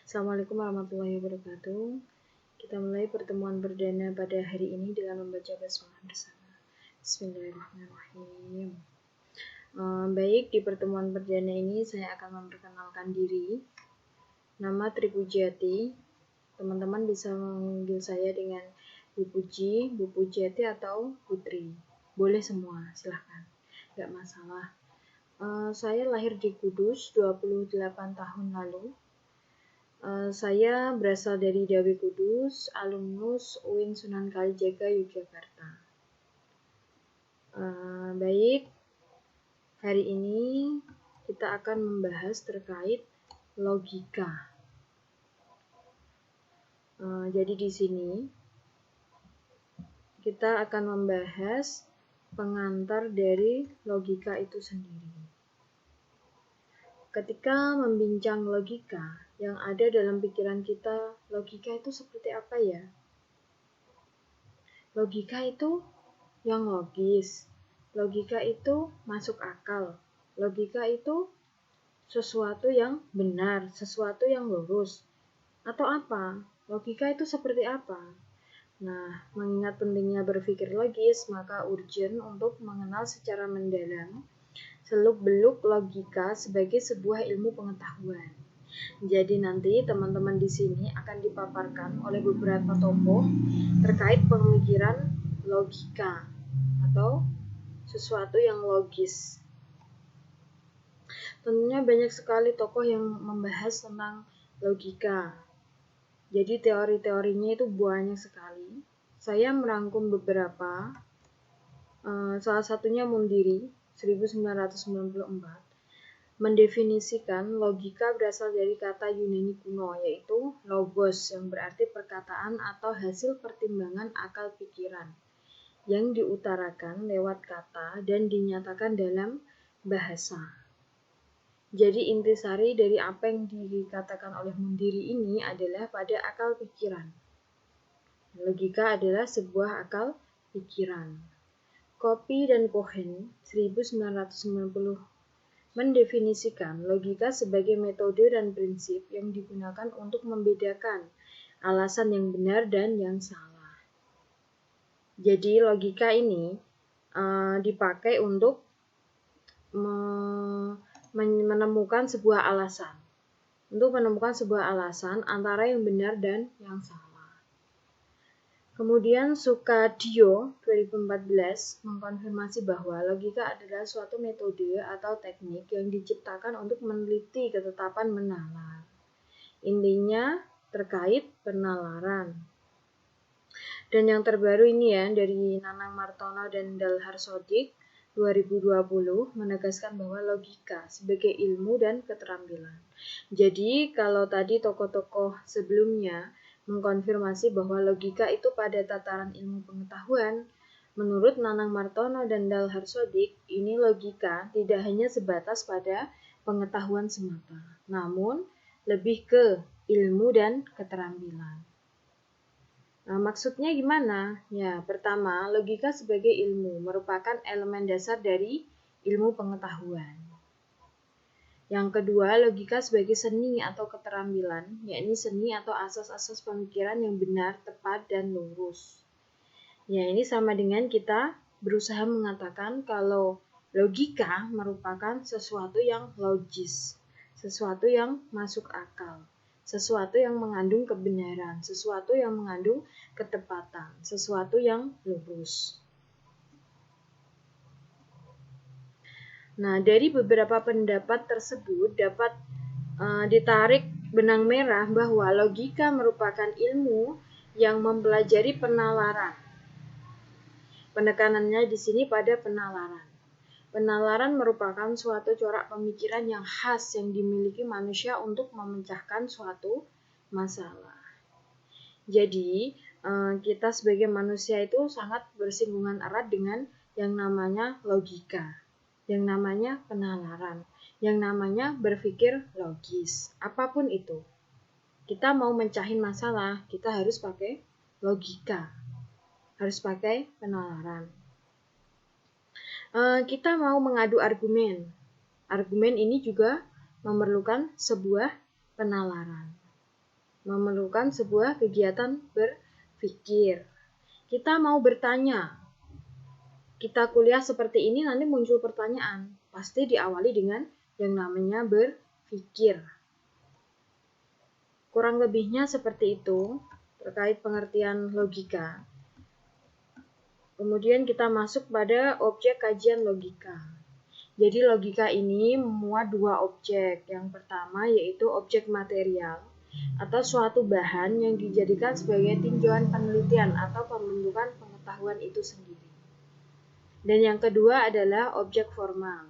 Assalamualaikum warahmatullahi wabarakatuh. Kita mulai pertemuan perdana pada hari ini dengan membaca basmalah bersama. Bismillahirrahmanirrahim. Baik, di pertemuan perdana ini saya akan memperkenalkan diri. Nama Tripujati. Teman-teman bisa memanggil saya dengan Bu Puji, Bu Pujati atau Putri. Boleh semua, silahkan. Gak masalah. Saya lahir di Kudus 28 tahun lalu. Saya berasal dari Dawe Kudus, alumnus UIN Sunan Kalijaga, Yogyakarta. Baik, hari ini kita akan membahas terkait logika. Jadi di sini kita akan membahas pengantar dari logika itu sendiri. Ketika membincang logika, yang ada dalam pikiran kita, logika itu seperti apa ya? Logika itu yang logis. Logika itu masuk akal. Logika itu sesuatu yang benar, sesuatu yang lurus. Atau apa? Logika itu seperti apa? Nah, mengingat pentingnya berpikir logis, maka urgent untuk mengenal secara mendalam seluk-beluk logika sebagai sebuah ilmu pengetahuan. Jadi nanti teman-teman di sini akan dipaparkan oleh beberapa tokoh terkait pemikiran logika atau sesuatu yang logis. Tentunya banyak sekali tokoh yang membahas tentang logika. Jadi teori-teorinya itu banyak sekali. Saya merangkum beberapa. Salah satunya Mundiri 1994. Mendefinisikan logika berasal dari kata Yunani kuno, yaitu logos, yang berarti perkataan atau hasil pertimbangan akal pikiran, yang diutarakan lewat kata dan dinyatakan dalam bahasa. Jadi intisari dari apa yang dikatakan oleh Mundiri ini adalah pada akal pikiran. Logika adalah sebuah akal pikiran. Coppi dan Cohen 1990 mendefinisikan logika sebagai metode dan prinsip yang digunakan untuk membedakan alasan yang benar dan yang salah. Jadi logika ini dipakai untuk menemukan sebuah alasan. Untuk menemukan sebuah alasan antara yang benar dan yang salah. Kemudian Sukadio 2014 mengkonfirmasi bahwa logika adalah suatu metode atau teknik yang diciptakan untuk meneliti ketetapan menalar. Intinya terkait penalaran. Dan yang terbaru ini ya dari Nanang Martono dan Dalhar Sodik 2020 menegaskan bahwa logika sebagai ilmu dan keterampilan. Jadi kalau tadi tokoh-tokoh sebelumnya mengkonfirmasi bahwa logika itu pada tataran ilmu pengetahuan, menurut Nanang Martono dan Dalhar Sodik, ini logika tidak hanya sebatas pada pengetahuan semata, namun lebih ke ilmu dan keterampilan. Nah, maksudnya gimana? Ya, pertama, logika sebagai ilmu merupakan elemen dasar dari ilmu pengetahuan. Yang kedua, logika sebagai seni atau keterampilan, yakni seni atau asas-asas pemikiran yang benar, tepat, dan lurus. Ya, ini sama dengan kita berusaha mengatakan kalau logika merupakan sesuatu yang logis, sesuatu yang masuk akal, sesuatu yang mengandung kebenaran, sesuatu yang mengandung ketepatan, sesuatu yang lurus. Nah, dari beberapa pendapat tersebut dapat ditarik benang merah bahwa logika merupakan ilmu yang mempelajari penalaran. Penekanannya di sini pada penalaran. Penalaran merupakan suatu corak pemikiran yang khas yang dimiliki manusia untuk memecahkan suatu masalah. Jadi, kita sebagai manusia itu sangat bersinggungan erat dengan yang namanya logika, yang namanya penalaran, yang namanya berpikir logis. Apapun itu, kita mau mencahin masalah, kita harus pakai logika, harus pakai penalaran. Kita mau mengadu argumen. Argumen ini juga memerlukan sebuah penalaran. memerlukan sebuah kegiatan berpikir. Kita mau bertanya, kita kuliah seperti ini nanti muncul pertanyaan, pasti diawali dengan yang namanya berpikir. Kurang lebihnya seperti itu terkait pengertian logika. Kemudian kita masuk pada objek kajian logika. Jadi logika ini memuat dua objek. Yang pertama yaitu objek material atau suatu bahan yang dijadikan sebagai tinjauan penelitian atau pembentukan pengetahuan itu sendiri. Dan yang kedua adalah objek formal.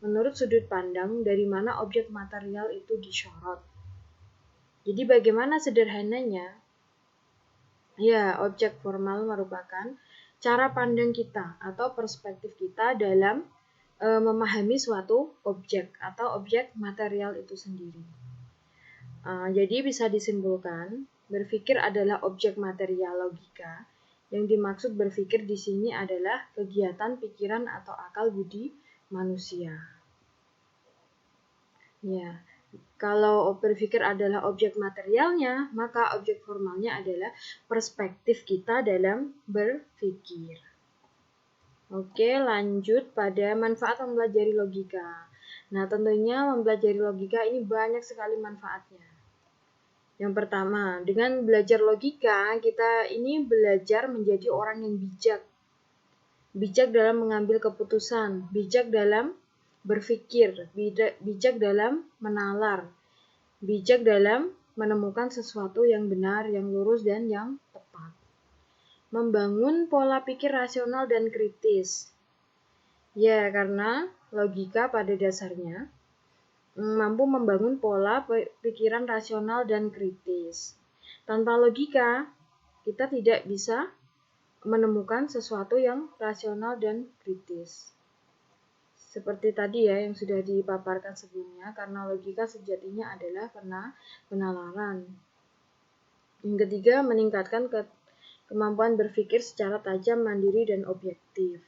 Menurut sudut pandang dari mana objek material itu disorot. Jadi bagaimana sederhananya? Ya, objek formal merupakan cara pandang kita atau perspektif kita dalam memahami suatu objek atau objek material itu sendiri. Jadi bisa disimpulkan, berpikir adalah objek material logika. Yang dimaksud berpikir di sini adalah kegiatan pikiran atau akal budi manusia. Ya, kalau berpikir adalah objek materialnya, maka objek formalnya adalah perspektif kita dalam berpikir. Oke, lanjut pada manfaat mempelajari logika. Nah, tentunya mempelajari logika ini banyak sekali manfaatnya. Yang pertama, dengan belajar logika, kita ini belajar menjadi orang yang bijak. Bijak dalam mengambil keputusan, bijak dalam berpikir, bijak dalam menalar, bijak dalam menemukan sesuatu yang benar, yang lurus, dan yang tepat. Membangun pola pikir rasional dan kritis. Ya, karena logika pada dasarnya mampu membangun pola pikiran rasional dan kritis. Tanpa logika, kita tidak bisa menemukan sesuatu yang rasional dan kritis. Seperti tadi ya yang sudah dipaparkan sebelumnya, karena logika sejatinya adalah penalaran. Yang ketiga, meningkatkan kemampuan berpikir secara tajam, mandiri, dan objektif.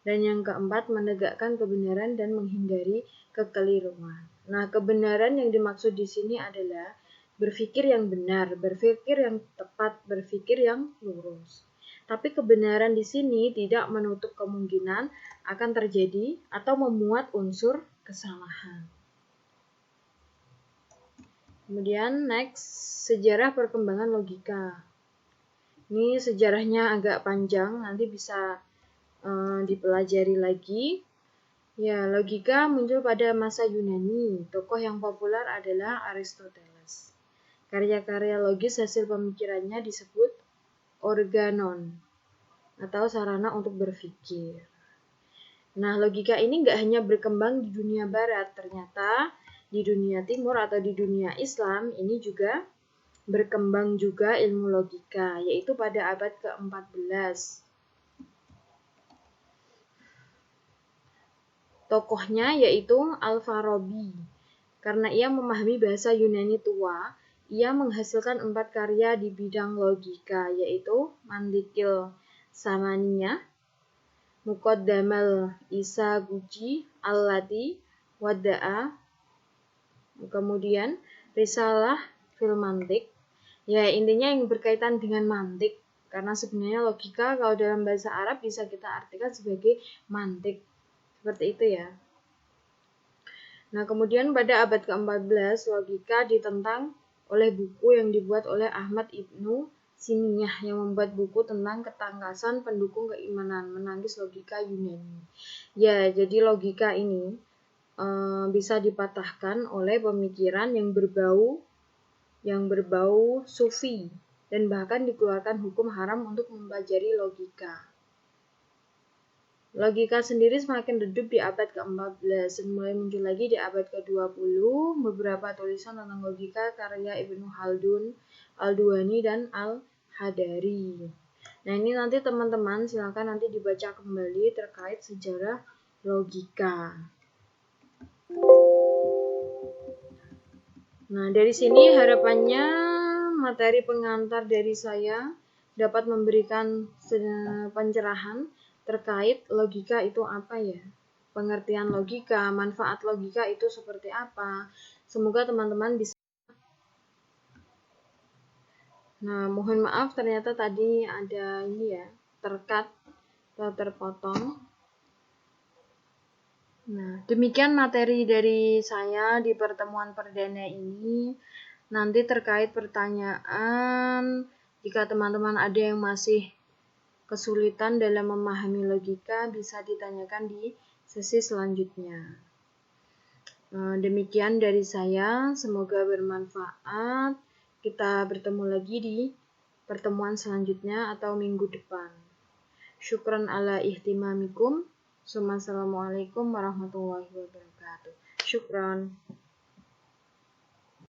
Dan yang keempat, menegakkan kebenaran dan menghindari kekeliruan. Nah, kebenaran yang dimaksud di sini adalah berpikir yang benar, berpikir yang tepat, berpikir yang lurus. Tapi kebenaran di sini tidak menutup kemungkinan akan terjadi atau memuat unsur kesalahan. Kemudian next, sejarah perkembangan logika. Ini sejarahnya agak panjang, nanti bisa dipelajari lagi. Ya, logika muncul pada masa Yunani. Tokoh yang populer adalah Aristoteles. Karya-karya logis hasil pemikirannya disebut organon atau sarana untuk berpikir. Nah, logika ini nggak hanya berkembang di dunia barat, ternyata di dunia timur atau di dunia Islam ini juga berkembang juga ilmu logika, yaitu pada abad ke-14. Tokohnya yaitu Al-Farabi. Karena ia memahami bahasa Yunani tua, ia menghasilkan 4 karya di bidang logika, yaitu Mantikil Samaniyah, Muqaddamal Isaguji Allati Wada'a, kemudian Risalah fil Mantik. Ya, intinya yang berkaitan dengan mantik, karena sebenarnya logika kalau dalam bahasa Arab bisa kita artikan sebagai mantik. Seperti itu ya. Nah, kemudian pada abad ke-14, logika ditentang oleh buku yang dibuat oleh Ahmad Ibnu Siniyah yang membuat buku tentang ketangkasan pendukung keimanan, menangkis logika Yunani. Ya, jadi logika ini bisa dipatahkan oleh pemikiran yang berbau sufi, dan bahkan dikeluarkan hukum haram untuk mempelajari logika. Logika sendiri semakin redup di abad ke-14 dan mulai muncul lagi di abad ke-20 beberapa tulisan tentang logika karya Ibnu Khaldun, Al-Duwani, dan Al-Hadari. Nah, ini nanti teman-teman silakan nanti dibaca kembali terkait sejarah logika. Nah, dari sini harapannya materi pengantar dari saya dapat memberikan pencerahan terkait logika itu apa ya, pengertian logika, manfaat logika itu seperti apa. Semoga teman-teman bisa Nah, mohon maaf ternyata tadi ada ini ya, tercut atau terpotong. Nah, demikian materi dari saya di pertemuan perdana ini. Nanti terkait pertanyaan, jika teman-teman ada yang masih kesulitan dalam memahami logika, bisa ditanyakan di sesi selanjutnya. Demikian dari saya, semoga bermanfaat. Kita bertemu lagi di pertemuan selanjutnya atau minggu depan. Syukran ala ihtimamikum. Assalamualaikum warahmatullahi wabarakatuh. Syukran.